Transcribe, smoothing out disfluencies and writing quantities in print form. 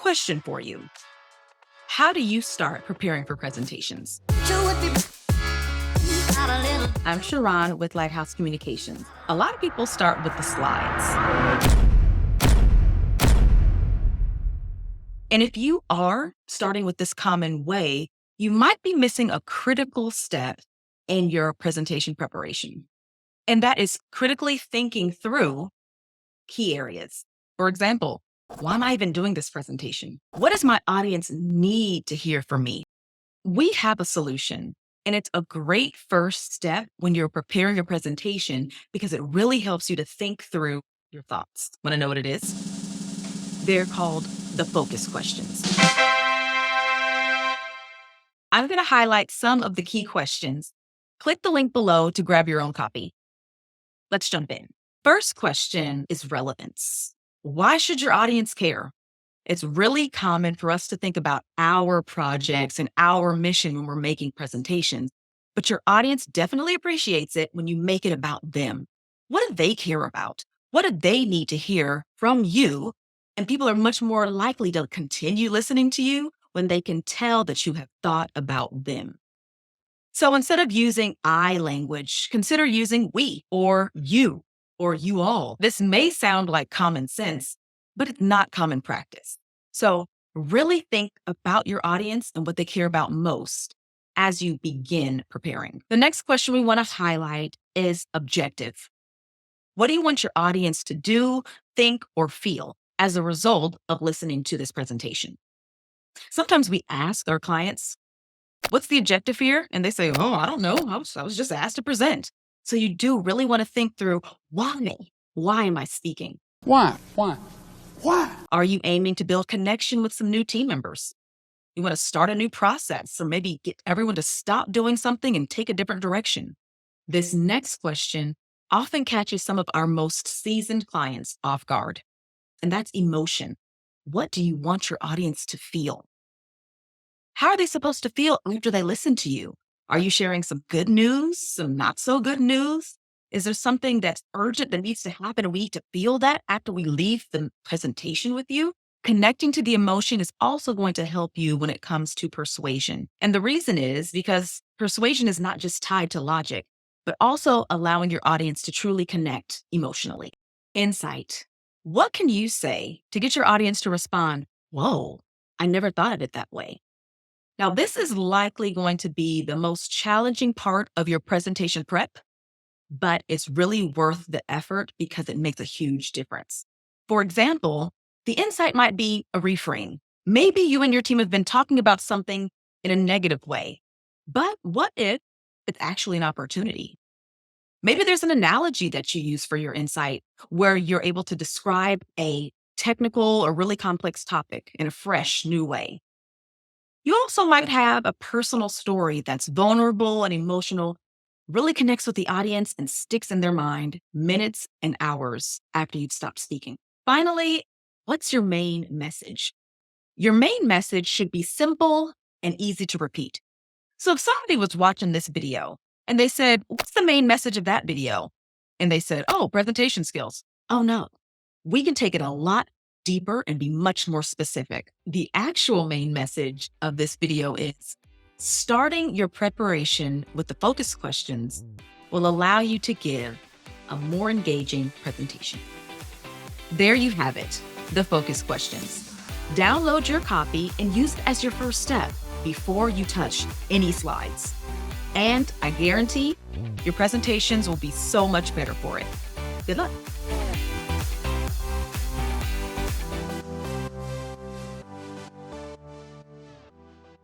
Question for you. How do you start preparing for presentations? I'm Sharon with Lighthouse Communications. A lot of people start with the slides. And if you are starting with this common way, you might be missing a critical step in your presentation preparation. And that is critically thinking through key areas. For example, why am I even doing this presentation? What does my audience need to hear from me? We have a solution, and it's a great first step when you're preparing your presentation because it really helps you to think through your thoughts. Want to know what it is? They're called the focus questions. I'm going to highlight some of the key questions. Click the link below to grab your own copy. Let's jump in. First question is relevance. Why should your audience care? It's really common for us to think about our projects and our mission when we're making presentations, but your audience definitely appreciates it when you make it about them. What do they care about? What do they need to hear from you? And people are much more likely to continue listening to you when they can tell that you have thought about them. So instead of using I language, consider using we or you all. This may sound like common sense, but it's not common practice. So really think about your audience and what they care about most as you begin preparing. The next question we want to highlight is objective. What do you want your audience to do, think, or feel as a result of listening to this presentation? Sometimes we ask our clients, what's the objective here? And they say, oh, I don't know. I was just asked to present. So you do really want to think through why? Why am I speaking? Why? Are you aiming to build connection with some new team members? You want to start a new process or maybe get everyone to stop doing something and take a different direction? This next question often catches some of our most seasoned clients off guard, and that's emotion. What do you want your audience to feel? How are they supposed to feel after they listen to you? Are you sharing some good news, some not so good news? Is there something that's urgent that needs to happen and we need to feel that after we leave the presentation with you? Connecting to the emotion is also going to help you when it comes to persuasion. And the reason is because persuasion is not just tied to logic, but also allowing your audience to truly connect emotionally. Insight. What can you say to get your audience to respond, whoa, I never thought of it that way? Now, this is likely going to be the most challenging part of your presentation prep, but it's really worth the effort because it makes a huge difference. For example, the insight might be a reframe. Maybe you and your team have been talking about something in a negative way, but what if it's actually an opportunity? Maybe there's an analogy that you use for your insight where you're able to describe a technical or really complex topic in a fresh, new way. You also might have a personal story that's vulnerable and emotional, really connects with the audience and sticks in their mind minutes and hours after you've stopped speaking. Finally, what's your main message? Your main message should be simple and easy to repeat. So if somebody was watching this video and they said, what's the main message of that video? And they said, oh, presentation skills. Oh no, we can take it a lot deeper and be much more specific. The actual main message of this video is starting your preparation with the focus questions will allow you to give a more engaging presentation. There you have it, the focus questions. Download your copy and use it as your first step before you touch any slides. And I guarantee your presentations will be so much better for it. Good luck.